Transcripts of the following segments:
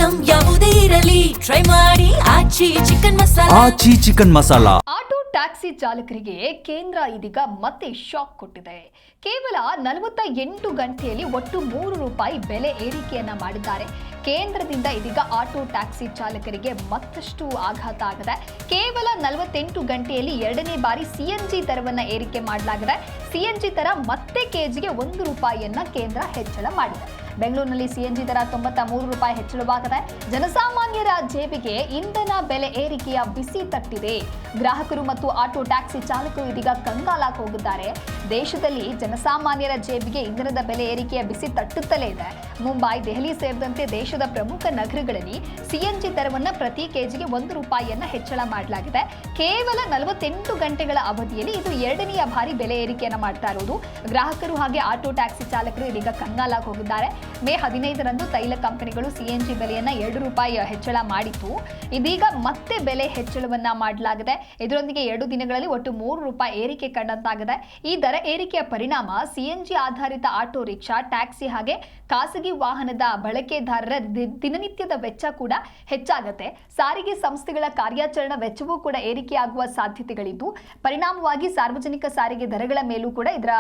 Item ಯಾವುದೇ ಇರಲಿ try ಮಾಡಿ ಆಚಿ ಚಿಕನ್ ಮಸಾಲಾ. ಆಟೋ ಟ್ಯಾಕ್ಸಿ ಚಾಲಕರಿಗೆ ಕೇಂದ್ರ ಇದೀಗ ಮತ್ತೆ ಶಾಕ್ ಕೊಟ್ಟಿದೆ. ಕೇವಲ 48 ಗಂಟೆಯಲ್ಲಿ ಒಟ್ಟು ₹3 ಬೆಲೆ ಏರಿಕೆಯನ್ನ ಮಾಡಿದ್ದಾರೆ. ಕೇಂದ್ರದಿಂದ ಇದೀಗ ಆಟೋ ಟ್ಯಾಕ್ಸಿ ಚಾಲಕರಿಗೆ ಮತ್ತಷ್ಟು ಆಘಾತ ಆಗಿದೆ. ಕೇವಲ 48 ಗಂಟೆಯಲ್ಲಿ ಎರಡನೇ ಬಾರಿ ಸಿಎನ್ಜಿ ದರವನ್ನ ಏರಿಕೆ ಮಾಡಲಾಗಿದೆ. ಸಿಎನ್ಜಿ ದರ ಮತ್ತೆ ಕೆಜಿಗೆ ₹1 ಕೇಂದ್ರ ಹೆಚ್ಚಳ ಮಾಡಿದೆ. ಬೆಂಗಳೂರಿನಲ್ಲಿ ಸಿಎನ್ಜಿ ದರ ₹93 ಹೆಚ್ಚಳವಾಗಿದೆ. ಜನಸಾಮಾನ್ಯರ ಜೇಬಿಗೆ ಇಂಧನ ಬೆಲೆ ಏರಿಕೆಯ ಬಿಸಿ ತಟ್ಟಿದೆ. ಗ್ರಾಹಕರು ಮತ್ತು ಆಟೋ ಟ್ಯಾಕ್ಸಿ ಚಾಲಕರು ಇದೀಗ ಕಂಗಾಲಾಗಿ ಹೋಗಿದ್ದಾರೆ. ದೇಶದಲ್ಲಿ ಜನಸಾಮಾನ್ಯರ ಜೇಬಿಗೆ ಇಂಧನದ ಬೆಲೆ ಏರಿಕೆಯ ಬಿಸಿ ತಟ್ಟುತ್ತಲೇ ಇದೆ. ಮುಂಬೈ, ದೆಹಲಿ ಸೇರಿದಂತೆ ದೇಶದ ಪ್ರಮುಖ ನಗರಗಳಲ್ಲಿ ಸಿಎನ್ಜಿ ದರವನ್ನು ಪ್ರತಿ ಕೆಜಿಗೆ ₹1 ಹೆಚ್ಚಳ ಮಾಡಲಾಗಿದೆ. ಕೇವಲ 48 ಗಂಟೆಗಳ ಅವಧಿಯಲ್ಲಿ ಇದು ಎರಡನೆಯ ಬಾರಿ ಬೆಲೆ ಏರಿಕೆಯನ್ನು ಮಾಡ್ತಾ ಇರುವುದು. ಗ್ರಾಹಕರು ಹಾಗೆ ಆಟೋ ಟ್ಯಾಕ್ಸಿ ಚಾಲಕರು ಇದೀಗ ಕಂಗಾಲಾಗಿ ಹೋಗಿದ್ದಾರೆ. ಮೇ 15ರಂದು ತೈಲ ಕಂಪನಿಗಳು ಸಿಎನ್ಜಿ ಬೆಲೆಯನ್ನ ₹2 ಹೆಚ್ಚಳ ಮಾಡಿತ್ತು. ಇದೀಗ ಮತ್ತೆ ಬೆಲೆ ಹೆಚ್ಚಳವನ್ನ ಮಾಡಲಾಗಿದೆ. ಇದರೊಂದಿಗೆ 2 ದಿನಗಳಲ್ಲಿ ಒಟ್ಟು ₹3 ಏರಿಕೆ ಕಂಡಂತಾಗಿದೆ. ಈ ದರ ಏರಿಕೆಯ ಪರಿಣಾಮ ಸಿಎನ್ಜಿ ಆಧಾರಿತ ಆಟೋ ರಿಕ್ಷಾ, ಟ್ಯಾಕ್ಸಿ ಹಾಗೆ ಖಾಸಗಿ ವಾಹನದ ಬಳಕೆದಾರರ ದಿನನಿತ್ಯದ ವೆಚ್ಚ ಕೂಡ ಹೆಚ್ಚಾಗುತ್ತೆ. ಸಾರಿಗೆ ಸಂಸ್ಥೆಗಳ ಕಾರ್ಯಾಚರಣಾ ವೆಚ್ಚವೂ ಕೂಡ ಏರಿಕೆಯಾಗುವ ಸಾಧ್ಯತೆಗಳಿದ್ದು, ಪರಿಣಾಮವಾಗಿ ಸಾರ್ವಜನಿಕ ಸಾರಿಗೆ ದರಗಳ ಮೇಲೂ ಕೂಡ ಇದರ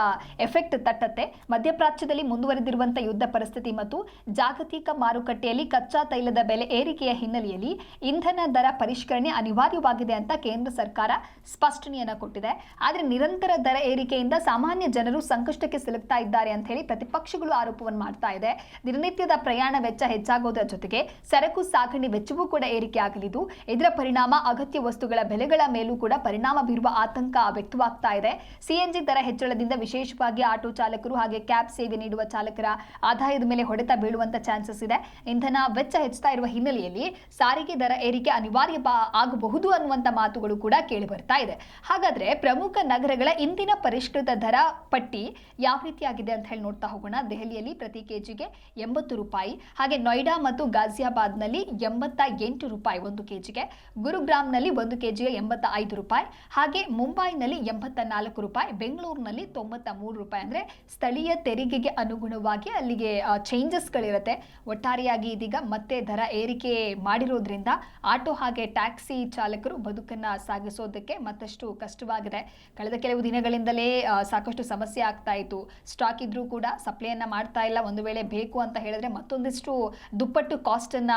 ಎಫೆಕ್ಟ್ ತಟ್ಟತ್ತೆ. ಮಧ್ಯಪ್ರಾಚ್ಯದಲ್ಲಿ ಮುಂದುವರೆದಿರುವಂತಹ ಯುದ್ಧ ಪರಿಸ್ಥಿತಿ ಮತ್ತು ಜಾಗತಿಕ ಮಾರುಕಟ್ಟೆಯಲ್ಲಿ ಕಚ್ಚಾ ತೈಲದ ಬೆಲೆ ಏರಿಕೆಯ ಹಿನ್ನೆಲೆಯಲ್ಲಿ ಇಂಧನ ದರ ಪರಿಷ್ಕರಣೆ ಅನಿವಾರ್ಯವಾಗಿದೆ ಅಂತ ಕೇಂದ್ರ ಸರ್ಕಾರ ಸ್ಪಷ್ಟನೆಯನ್ನ ಕೊಟ್ಟಿದೆ. ಆದರೆ ನಿರಂತರ ದರ ಏರಿಕೆಯಿಂದ ಸಾಮಾನ್ಯ ಜನರು ಸಂಕಷ್ಟಕ್ಕೆ ಸಿಲುಕ್ತಾ ಇದ್ದಾರೆ ಅಂತ ಹೇಳಿ ಪ್ರತಿಪಕ್ಷಗಳು ಆರೋಪವನ್ನು ಮಾಡ್ತಾ ಇದೆ. ದಿನನಿತ್ಯದ ಪ್ರಯಾಣ ವೆಚ್ಚ ಹೆಚ್ಚಾಗೋದರ ಜೊತೆಗೆ ಸರಕು ಸಾಗಣೆ ವೆಚ್ಚವೂ ಕೂಡ ಏರಿಕೆ ಆಗಲಿದ್ದು, ಇದರ ಪರಿಣಾಮ ಅಗತ್ಯ ವಸ್ತುಗಳ ಬೆಲೆಗಳ ಮೇಲೂ ಕೂಡ ಪರಿಣಾಮ ಬೀರುವ ಆತಂಕ ವ್ಯಕ್ತವಾಗ್ತಾ ಇದೆ. ಸಿಎನ್ಜಿ ದರ ಹೆಚ್ಚಳದಿಂದ ವಿಶೇಷವಾಗಿ ಆಟೋ ಚಾಲಕರು ಹಾಗೆ ಕ್ಯಾಬ್ ಸೇವೆ ನೀಡುವ ಚಾಲಕರ ಆದಾಯದ ಮೇಲೆ ಹೊಡೆತ ಬೀಳುವಂತ ಚಾನ್ಸಸ್ ಇದೆ. ಇಂಧನ ವೆಚ್ಚ ಹೆಚ್ಚುತ್ತಾ ಇರುವ ಹಿನ್ನೆಲೆಯಲ್ಲಿ ಸಾರಿಗೆ ದರ ಏರಿಕೆ ಅನಿವಾರ್ಯ ಆಗಬಹುದು ಅನ್ನುವಂತ ಮಾತುಗಳು ಕೂಡ ಕೇಳಿ ಬರ್ತಾ ಇದೆ. ಹಾಗಾದ್ರೆ ಪ್ರಮುಖ ನಗರಗಳ ಇಂದಿನ ಪರಿಷ್ಕೃತ ದರ ಪಟ್ಟಿ ಯಾವ ರೀತಿಯಾಗಿದೆ ಅಂತ ಹೇಳಿ ನೋಡ್ತಾ ಹೋಗೋಣ. ದೆಹಲಿಯಲ್ಲಿ ಪ್ರತಿ ಕೆಜಿಗೆ ₹80, ಹಾಗೆ ನೋಯ್ಡಾ ಮತ್ತು ಗಾಜಿಯಾಬಾದ್ನಲ್ಲಿ ₹88 ಒಂದು ಕೆಜಿಗೆ, ಗುರುಗ್ರಾಮ್ನಲ್ಲಿ ಒಂದು ಕೆಜಿಗೆ ₹85, ಹಾಗೆ ಮುಂಬೈನಲ್ಲಿ ₹84, ಬೆಂಗಳೂರಿನಲ್ಲಿ ₹93. ಅಂದ್ರೆ ಸ್ಥಳೀಯ ತೆರಿಗೆಗೆ ಅನುಗುಣವಾಗಿ ಅಲ್ಲಿಗೆ ಚೇಂಜಸ್ಗಳಿರುತ್ತೆ. ಒಟ್ಟಾರೆಯಾಗಿ ಇದೀಗ ಮತ್ತೆ ದರ ಏರಿಕೆ ಮಾಡಿರೋದ್ರಿಂದ ಆಟೋ ಹಾಗೆ ಟ್ಯಾಕ್ಸಿ ಚಾಲಕರು ಬದುಕನ್ನ ಸಾಗಿಸೋದಕ್ಕೆ ಮತ್ತಷ್ಟು ಕಷ್ಟವಾಗಿದೆ. ಕಳೆದ ಕೆಲವು ದಿನಗಳಿಂದಲೇ ಸಾಕಷ್ಟು ಸಮಸ್ಯೆ ಆಗ್ತಾ ಇತ್ತು. ಸ್ಟಾಕ್ ಇದ್ರೂ ಕೂಡ ಸಪ್ಲೈಯನ್ನ ಮಾಡ್ತಾ ಇಲ್ಲ. ಒಂದು ವೇಳೆ ಬೇಕು ಅಂತ ಹೇಳಿದ್ರೆ ಮತ್ತೊಂದಿಷ್ಟು ದುಪ್ಪಟ್ಟು ಕಾಸ್ಟ್ ಅನ್ನ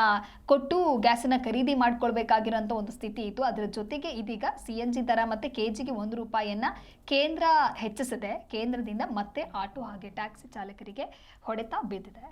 ಕೊಟ್ಟು ಗ್ಯಾಸನ್ನ ಖರೀದಿ ಮಾಡ್ಕೊಳ್ಬೇಕಾಗಿರೋಂಥ ಒಂದು ಸ್ಥಿತಿ ಇತ್ತು. ಅದರ ಜೊತೆಗೆ ಇದೀಗ ಸಿಎನ್ಜಿ ದರ ಮತ್ತೆ ಕೆಜಿಗೆ ₹1 ಕೇಂದ್ರ ಹೆಚ್ಚಿಸಿದೆ. ಕೇಂದ್ರದಿಂದ ಮತ್ತೆ ಆಟೋ ಹಾಗೆ ಟ್ಯಾಕ್ಸಿ ಚಾಲಕರಿಗೆ ಹೊಡೆತ ಬಿದ್ದಿದೆ.